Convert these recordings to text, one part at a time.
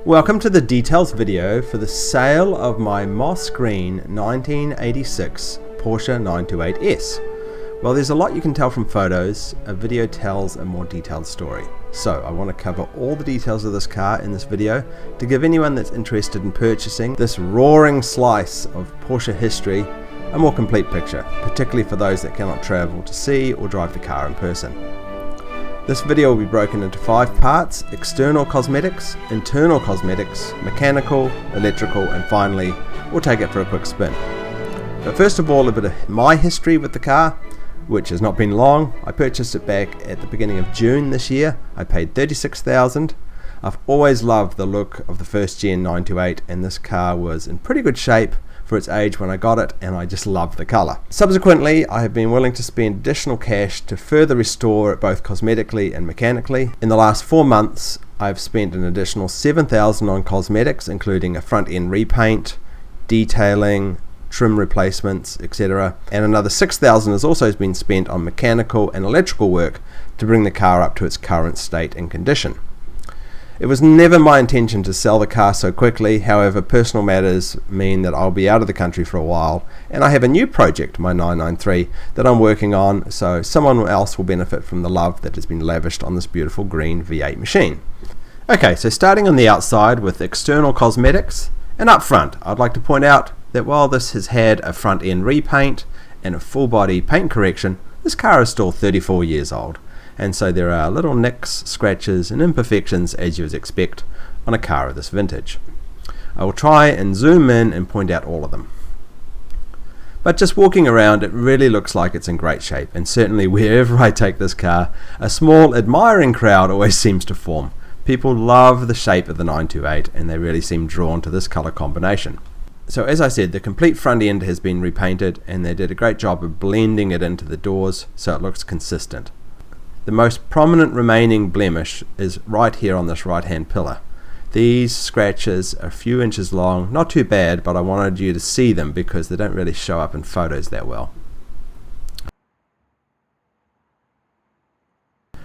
Welcome to the details video for the sale of my moss green 1986 Porsche 928S. Well, there's a lot you can tell from photos. A video tells a more detailed story. So I want to cover all the details of this car in this video to give anyone that's interested in purchasing this roaring slice of Porsche history a more complete picture, particularly for those that cannot travel to see or drive the car in person. This video will be broken into 5 parts: external cosmetics, internal cosmetics, mechanical, electrical, and finally we'll take it for a quick spin. But first of all, a bit of my history with the car, which has not been long. I purchased it back at the beginning of June this year. I paid $36,000. I've always loved the look of the first gen 928, and this car was in pretty good shape for its age when I got it, and I just love the colour. Subsequently, I have been willing to spend additional cash to further restore it both cosmetically and mechanically. In the last 4 months, I've spent an additional $7,000 on cosmetics, including a front end repaint, detailing, trim replacements, etc. And another $6,000 has also been spent on mechanical and electrical work to bring the car up to its current state and condition. It was never my intention to sell the car so quickly. However, personal matters mean that I'll be out of the country for a while, and I have a new project, my 993, that I'm working on, so someone else will benefit from the love that has been lavished on this beautiful green V8 machine. Okay, so starting on the outside with external cosmetics, and up front, I'd like to point out that while this has had a front end repaint and a full body paint correction, this car is still 34 years old. And so there are little nicks, scratches and imperfections as you would expect on a car of this vintage. I will try and zoom in and point out all of them. But just walking around, it really looks like it's in great shape, and certainly wherever I take this car, a small admiring crowd always seems to form. People love the shape of the 928 and they really seem drawn to this colour combination. So as I said, the complete front end has been repainted and they did a great job of blending it into the doors so it looks consistent. The most prominent remaining blemish is right here on this right hand pillar. These scratches are a few inches long, not too bad, but I wanted you to see them because they don't really show up in photos that well.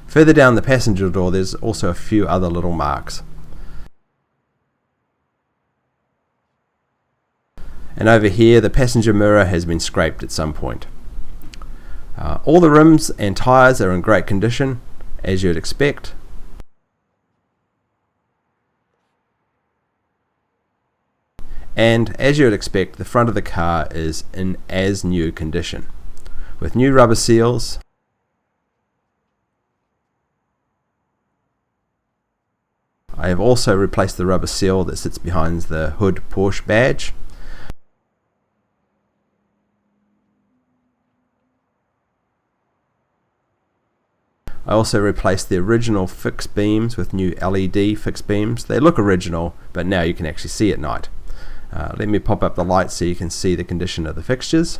Further down the passenger door there's also a few other little marks. And over here the passenger mirror has been scraped at some point. All the rims and tyres are in great condition, as you'd expect. And as you'd expect, the front of the car is in as new condition, with new rubber seals. I have also replaced the rubber seal that sits behind the hood Porsche badge. I also replaced the original fixed beams with new LED fixed beams. They look original, but now you can actually see at night. Let me pop up the lights so you can see the condition of the fixtures.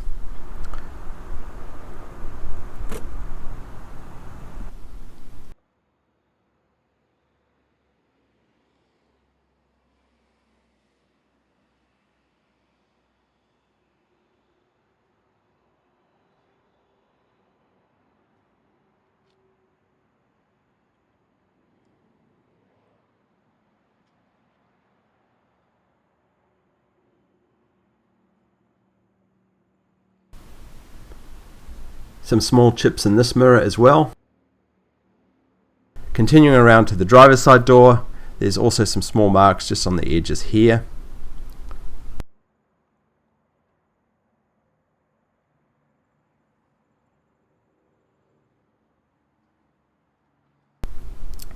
Some small chips in this mirror as well. Continuing around to the driver's side door, there's also some small marks just on the edges here.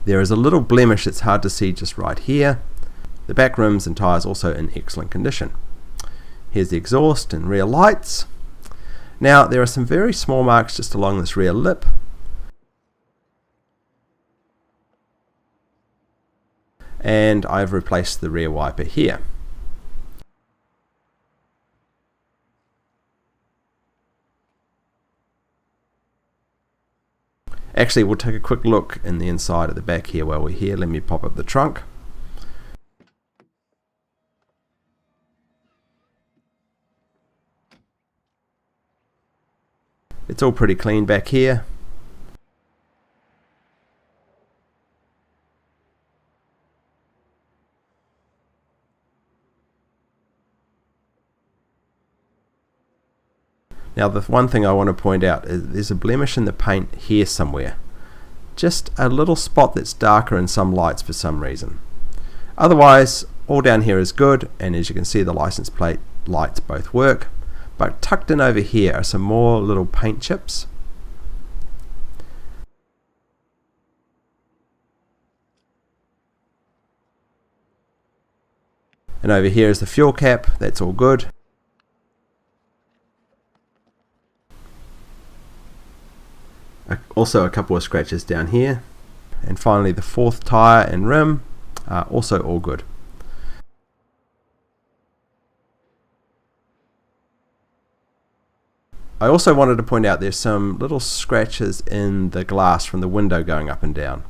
There is a little blemish that's hard to see just right here. The back rims and tyres also in excellent condition. Here's the exhaust and rear lights. Now there are some very small marks just along this rear lip. And I've replaced the rear wiper here. Actually, we'll take a quick look in the inside at the back here while we're here. Let me pop up the trunk. It's all pretty clean back here. Now the one thing I want to point out is there's a blemish in the paint here somewhere. Just a little spot that's darker in some lights for some reason. Otherwise, all down here is good, and as you can see, the license plate lights both work. But tucked in over here are some more little paint chips. And over here is the fuel cap, that's all good. Also a couple of scratches down here. And finally the fourth tyre and rim are also all good. I also wanted to point out there's some little scratches in the glass from the window going up and down.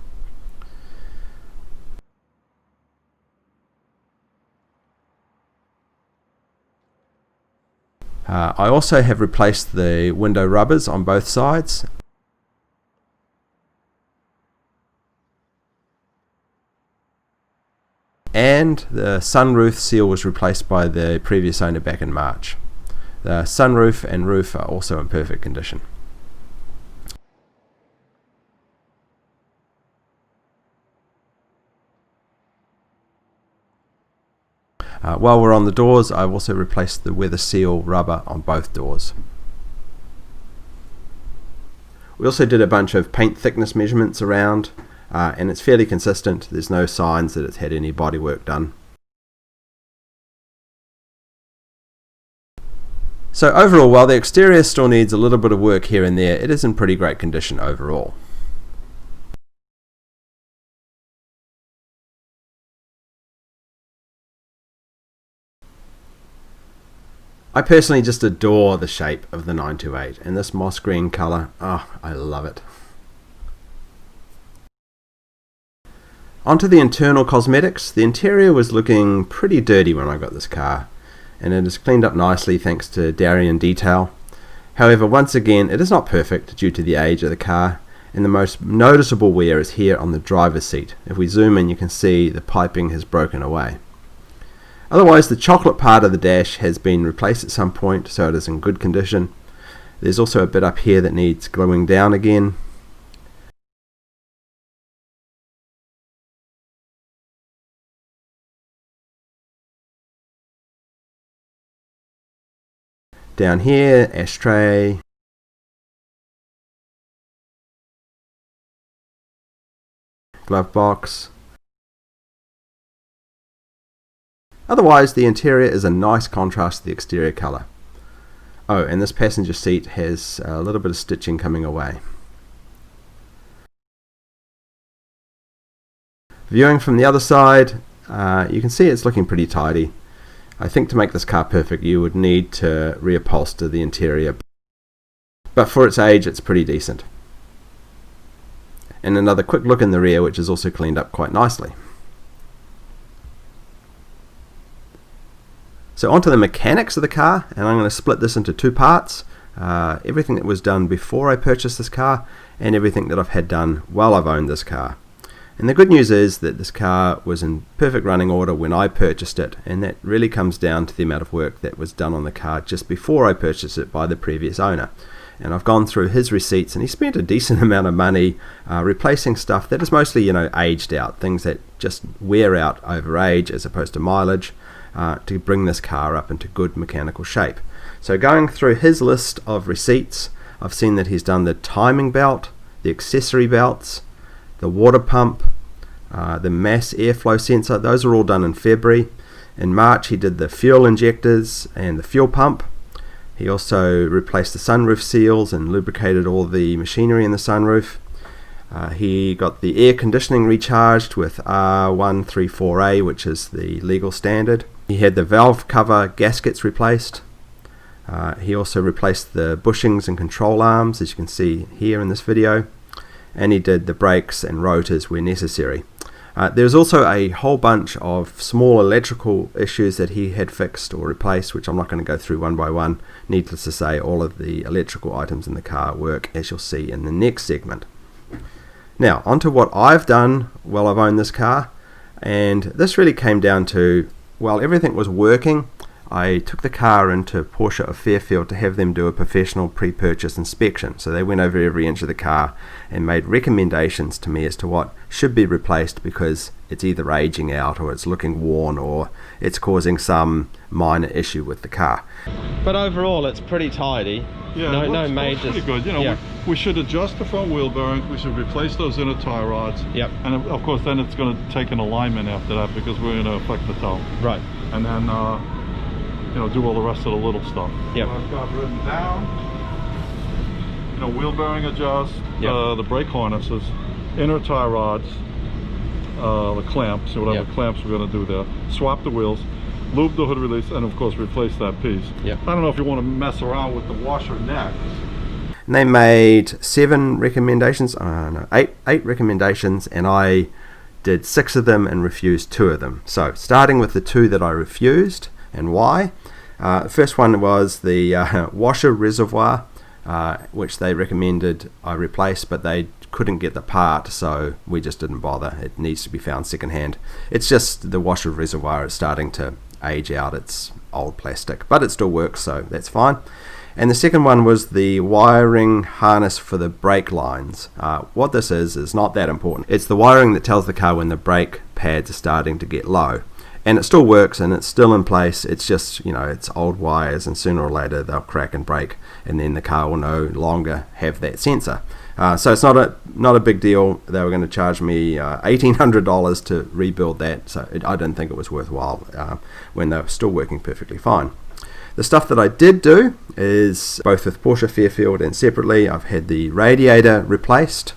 I also have replaced the window rubbers on both sides. And the sunroof seal was replaced by the previous owner back in March. The sunroof and roof are also in perfect condition. While we're on the doors, I've also replaced the weather seal rubber on both doors. We also did a bunch of paint thickness measurements around, and it's fairly consistent. There's no signs that it's had any body work done. So overall, while the exterior still needs a little bit of work here and there, it is in pretty great condition overall. I personally just adore the shape of the 928, and this moss green colour, oh, I love it. Onto the internal cosmetics. The interior was looking pretty dirty when I got this car, and it is cleaned up nicely thanks to Darien Detail. However, once again, it is not perfect due to the age of the car, and the most noticeable wear is here on the driver's seat. If we zoom in, you can see the piping has broken away. Otherwise, the chocolate part of the dash has been replaced at some point, so it is in good condition. There's also a bit up here that needs gluing down again. Down here, ashtray. Glove box. Otherwise, the interior is a nice contrast to the exterior colour. Oh, and this passenger seat has a little bit of stitching coming away. Viewing from the other side, you can see it's looking pretty tidy. I think to make this car perfect, you would need to reupholster the interior. But for its age, it's pretty decent. And another quick look in the rear, which is also cleaned up quite nicely. So onto the mechanics of the car, and I'm going to split this into two parts. Everything that was done before I purchased this car, and everything that I've had done while I've owned this car. And the good news is that this car was in perfect running order when I purchased it, and that really comes down to the amount of work that was done on the car just before I purchased it by the previous owner. And I've gone through his receipts, and he spent a decent amount of money replacing stuff that is mostly, aged out, things that just wear out over age as opposed to mileage, to bring this car up into good mechanical shape. So going through his list of receipts, I've seen that he's done the timing belt, the accessory belts, the water pump, the mass airflow sensor. Those are all done in February. In March he did the fuel injectors and the fuel pump. He also replaced the sunroof seals and lubricated all the machinery in the sunroof. He got the air conditioning recharged with R134A, which is the legal standard. He had the valve cover gaskets replaced. He also replaced the bushings and control arms, as you can see here in this video. And he did the brakes and rotors where necessary. There's also a whole bunch of small electrical issues that he had fixed or replaced, which I'm not going to go through one by one. Needless to say, all of the electrical items in the car work, as you'll see in the next segment. Now, onto what I've done while I've owned this car, and this really came down to, well, everything was working, I took the car into Porsche of Fairfield to have them do a professional pre-purchase inspection. So they went over every inch of the car and made recommendations to me as to what should be replaced because it's either aging out or it's looking worn or it's causing some minor issue with the car. But overall it's pretty tidy. Yeah, no major. Pretty good. You know, yeah. we should adjust the front wheel bearings. We should replace those inner tie rods. Yep. And of course then it's going to take an alignment after that because we're going to affect the toe. Right. And then you know, do all the rest of the little stuff. Yep. So I've got written down, you know, wheel bearing adjust, yep. The brake harnesses, inner tie rods, the clamps, so whatever yep. clamps we're going to do there, swap the wheels, lube the hood release, and of course replace that piece. Yep. I don't know if you want to mess around with the washer next. And they made 7 recommendations, no, 8 recommendations, and I did 6 of them and refused 2 of them. So starting with the 2 that I refused, and why. The first one was the washer reservoir, which they recommended I replace, but they couldn't get the part, so we just didn't bother. It needs to be found secondhand. It's just the washer reservoir is starting to age out. It's old plastic, but it still works, so that's fine. And the second one was the wiring harness for the brake lines. What this is not that important. It's the wiring that tells the car when the brake pads are starting to get low. And it still works and it's still in place. It's just, you know, it's old wires and sooner or later they'll crack and break and then the car will no longer have that sensor. So it's not a big deal. They were going to charge me $1,800 to rebuild that, so I didn't think it was worthwhile when they were still working perfectly fine. The stuff that I did do is both with Porsche Fairfield and separately. I've had the radiator replaced,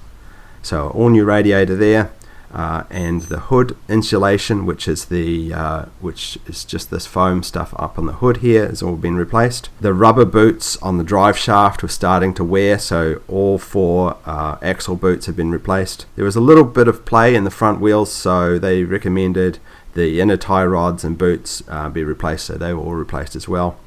so all new radiator there. And the hood insulation, which is just this foam stuff up on the hood here, has all been replaced. The rubber boots on the drive shaft were starting to wear, so all 4 axle boots have been replaced. There was a little bit of play in the front wheels, so they recommended the inner tie rods and boots be replaced, so they were all replaced as well.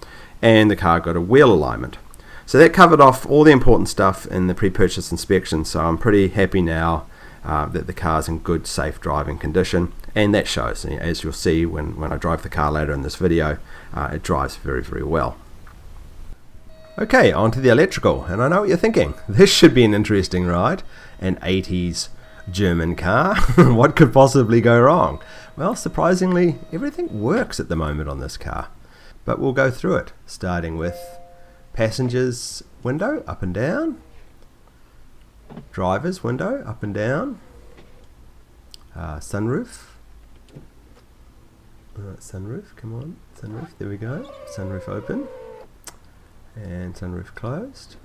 And the car got a wheel alignment. So that covered off all the important stuff in the pre-purchase inspection, so I'm pretty happy now that the car's in good, safe driving condition, and that shows. As you'll see when I drive the car later in this video, it drives very, very well. Okay, on to the electrical, and I know what you're thinking. This should be an interesting ride. An 80s German car. What could possibly go wrong? Well, surprisingly, everything works at the moment on this car. But we'll go through it, starting with passenger's window up and down, driver's window up and down, sunroof, sunroof, come on, sunroof, there we go, sunroof open, and sunroof closed,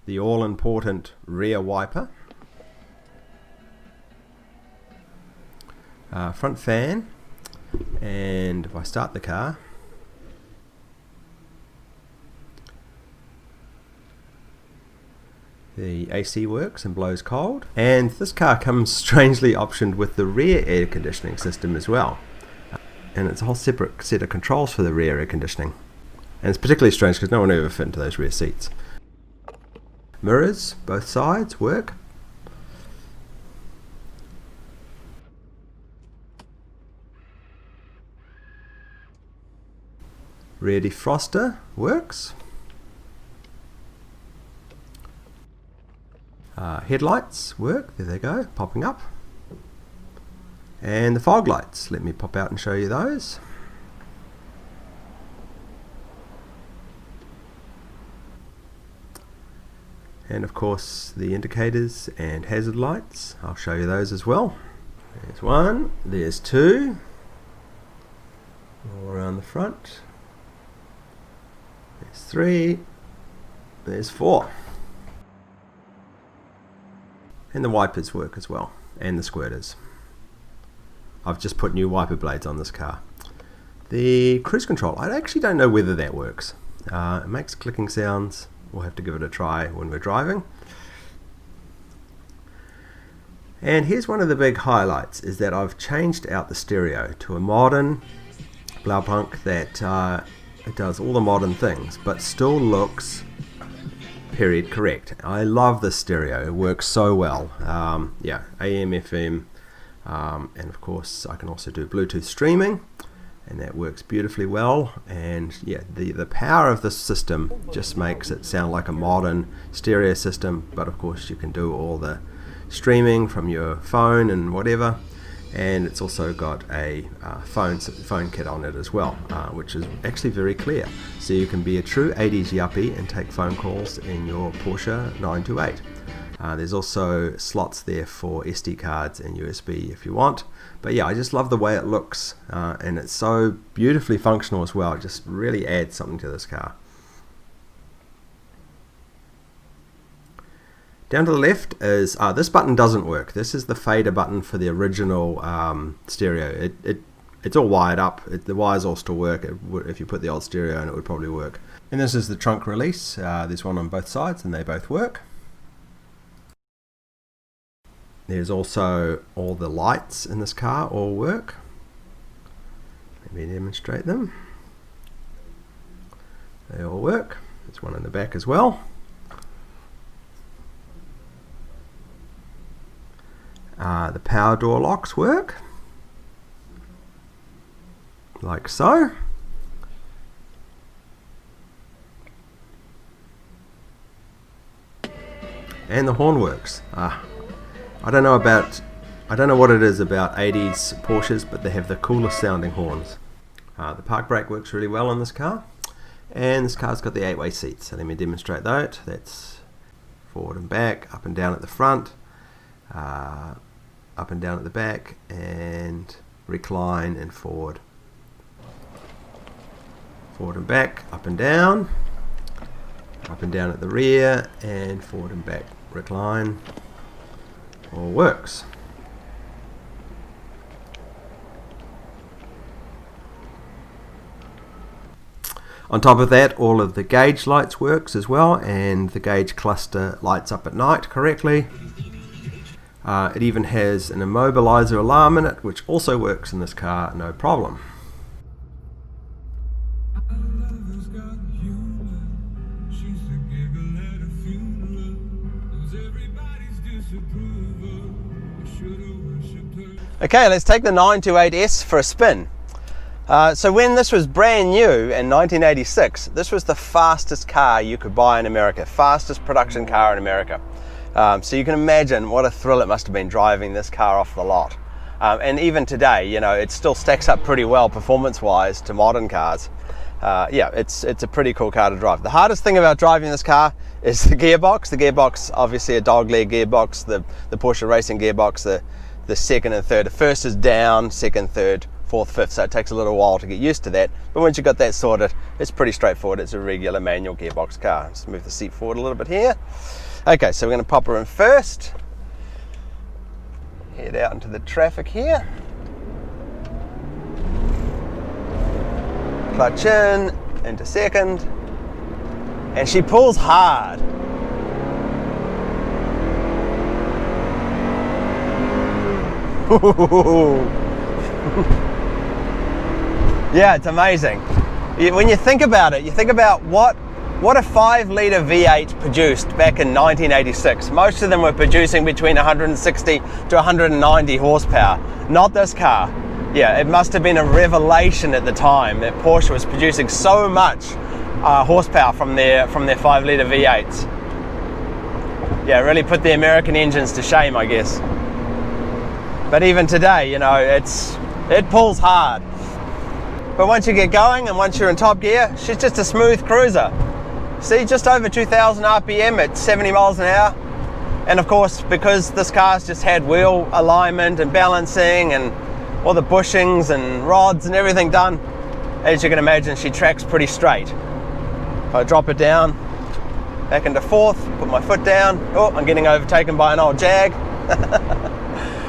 the all-important rear wiper, front fan, and if I start the car, the AC works and blows cold, and this car comes strangely optioned with the rear air conditioning system as well, and it's a whole separate set of controls for the rear air conditioning, and it's particularly strange because no one ever fit into those rear seats. Mirrors, both sides, work. Rear defroster works. Headlights work, there they go, popping up. And the fog lights, let me pop out and show you those. And of course the indicators and hazard lights, I'll show you those as well. There's 1, there's 2, all around the front. There's 3, there's 4. And the wipers work as well, and the squirters. I've just put new wiper blades on this car. The cruise control, I actually don't know whether that works. It makes clicking sounds. We'll have to give it a try when we're driving. And here's one of the big highlights, is that I've changed out the stereo to a modern Blaupunkt that it does all the modern things, but still looks period correct. I love this stereo, it works so well. Yeah, AM, FM, and of course I can also do Bluetooth streaming, and that works beautifully well. And yeah, the power of this system just makes it sound like a modern stereo system, but of course you can do all the streaming from your phone and whatever. And it's also got a phone kit on it as well, which is actually very clear. So you can be a true 80s yuppie and take phone calls in your Porsche 928. There's also slots there for SD cards and USB if you want. But yeah, I just love the way it looks, and it's so beautifully functional as well. It just really adds something to this car. Down to the left is, this button doesn't work. This is the fader button for the original stereo. It's all wired up. The wires all still work. If you put the old stereo in, it would probably work. And this is the trunk release. There's one on both sides and they both work. There's also all the lights in this car all work. Let me demonstrate them. They all work. There's one in the back as well. The power door locks work, like so. And the horn works. I don't know what it is about 80s Porsches, but they have the coolest sounding horns. The park brake works really well on this car, and this car's got the 8-way seats. So let me demonstrate that. That's forward and back, up and down at the front, up and down at the back, and recline and forward. Forward and back, up and down at the rear, and forward and back, recline. All works. On top of that, all of the gauge lights works as well, and the gauge cluster lights up at night correctly. It even has an immobilizer alarm in it, which also works in this car, no problem. Okay, let's take the 928S for a spin. So when this was brand new in 1986, this was the fastest car you could buy in America, fastest production car in America. So you can imagine what a thrill it must have been driving this car off the lot. And even today, you know, it still stacks up pretty well performance-wise to modern cars. Yeah, it's a pretty cool car to drive. The hardest thing about driving this car is the gearbox. The gearbox, obviously a dogleg gearbox, the Porsche racing gearbox, the second and third. The first is down, second, third, fourth, fifth, so it takes a little while to get used to that. But once you've got that sorted, it's pretty straightforward. It's a regular manual gearbox car. Let's move the seat forward a little bit here. Okay, so we're going to pop her in first. Head out into the traffic here. Clutch in, into second. And she pulls hard. Yeah, it's amazing. When you think about it, you think about what a 5-litre V8 produced back in 1986. Most of them were producing between 160 to 190 horsepower. Not this car. Yeah, it must have been a revelation at the time that Porsche was producing so much horsepower from their 5-litre V8s. Yeah, it really put the American engines to shame, I guess. But even today, you know, it pulls hard. But once you get going and once you're in top gear, she's just a smooth cruiser. See, just over 2,000 RPM at 70 miles an hour. And of course, because this car's just had wheel alignment and balancing and all the bushings and rods and everything done, as you can imagine, she tracks pretty straight. If I drop it down, back into fourth, put my foot down. Oh, I'm getting overtaken by an old Jag.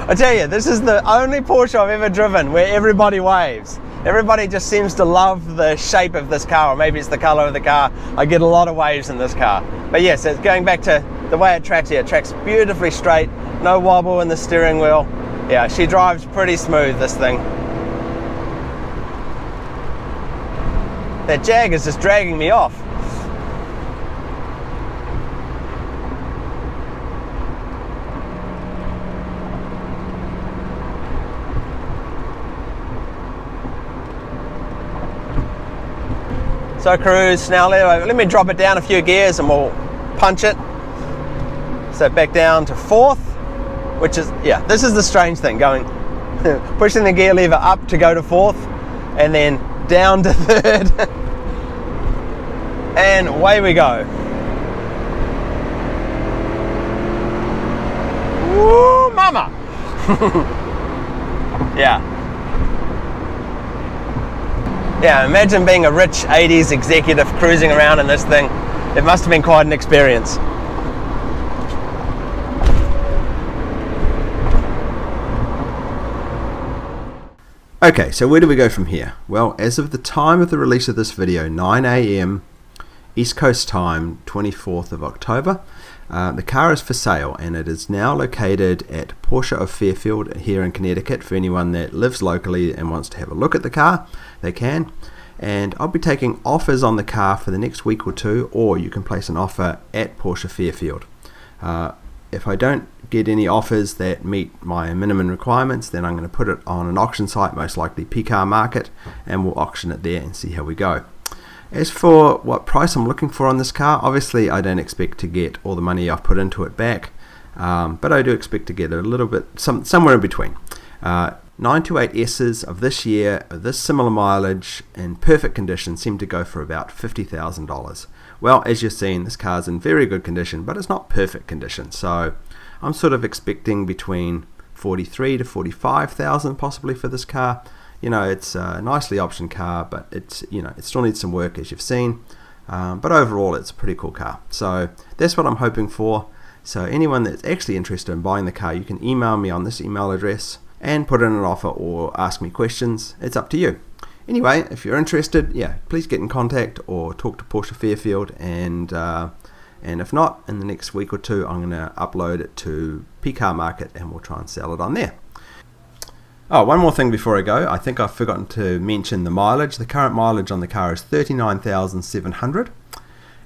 I tell you, this is the only Porsche I've ever driven where everybody waves. Everybody just seems to love the shape of this car, or maybe it's the color of the car. I get a lot of waves in this car. But yes, it's going back to the way it tracks here. It tracks beautifully straight, no wobble in the steering wheel. Yeah, she drives pretty smooth, this thing. That Jag is just dragging me off. So cruise, now let me drop it down a few gears and we'll punch it. So back down to 4th, which is, yeah, this is the strange thing, going, pushing the gear lever up to go to 4th, and then down to 3rd, and away we go. Woo, mama! Yeah. Yeah, imagine being a rich 80s executive cruising around in this thing. It must have been quite an experience. Okay, so where do we go from here? Well, as of the time of the release of this video, 9 AM East Coast time, 24th of October, the car is for sale, and it is now located at Porsche of Fairfield here in Connecticut. For anyone that lives locally and wants to have a look at the car, they can. And I'll be taking offers on the car for the next week or two, or you can place an offer at Porsche Fairfield. If I don't get any offers that meet my minimum requirements, then I'm going to put it on an auction site, most likely PCarMarket, and we'll auction it there and see how we go. As for what price I'm looking for on this car, obviously I don't expect to get all the money I've put into it back, but I do expect to get a little bit, somewhere in between. 928S's of this year, of this similar mileage, in perfect condition, seem to go for about $50,000. Well, as you've seen, this car's in very good condition, but it's not perfect condition, so I'm sort of expecting between $43,000 to $45,000 possibly for this car. You know, it's a nicely optioned car, but it's, you know, it still needs some work, as you've seen. But overall, it's a pretty cool car. So that's what I'm hoping for. So anyone that's actually interested in buying the car, you can email me on this email address and put in an offer or ask me questions. It's up to you. Anyway, if you're interested, yeah, please get in contact or talk to Porsche Fairfield, and if not, in the next week or two, I'm going to upload it to PCarMarket and we'll try and sell it on there. Oh, one more thing before I go. I think I've forgotten to mention the mileage. The current mileage on the car is 39,700,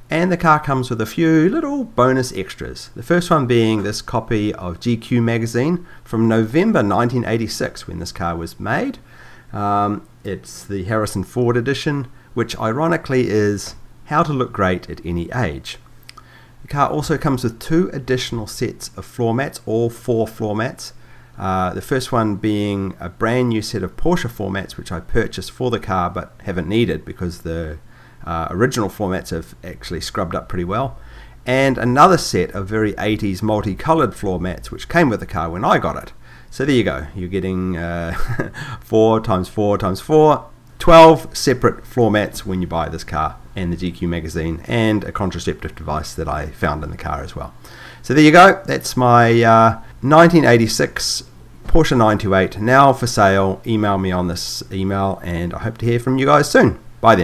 and the car comes with a few little bonus extras. The first one being this copy of GQ magazine from November 1986, when this car was made. It's the Harrison Ford edition, which ironically is How to Look Great at Any Age. The car also comes with 2 additional sets of floor mats, all 4 floor mats. The first one being a brand new set of Porsche floor mats, which I purchased for the car but haven't needed because the original floor mats have actually scrubbed up pretty well. And another set of very 80s multicolored floor mats, which came with the car when I got it. So there you go, you're getting 4 times 4 times 4, 12 separate floor mats when you buy this car, and the GQ magazine, and a contraceptive device that I found in the car as well. So there you go, that's my 1986 Porsche 928, now for sale. Email me on this email, and I hope to hear from you guys soon. Bye then.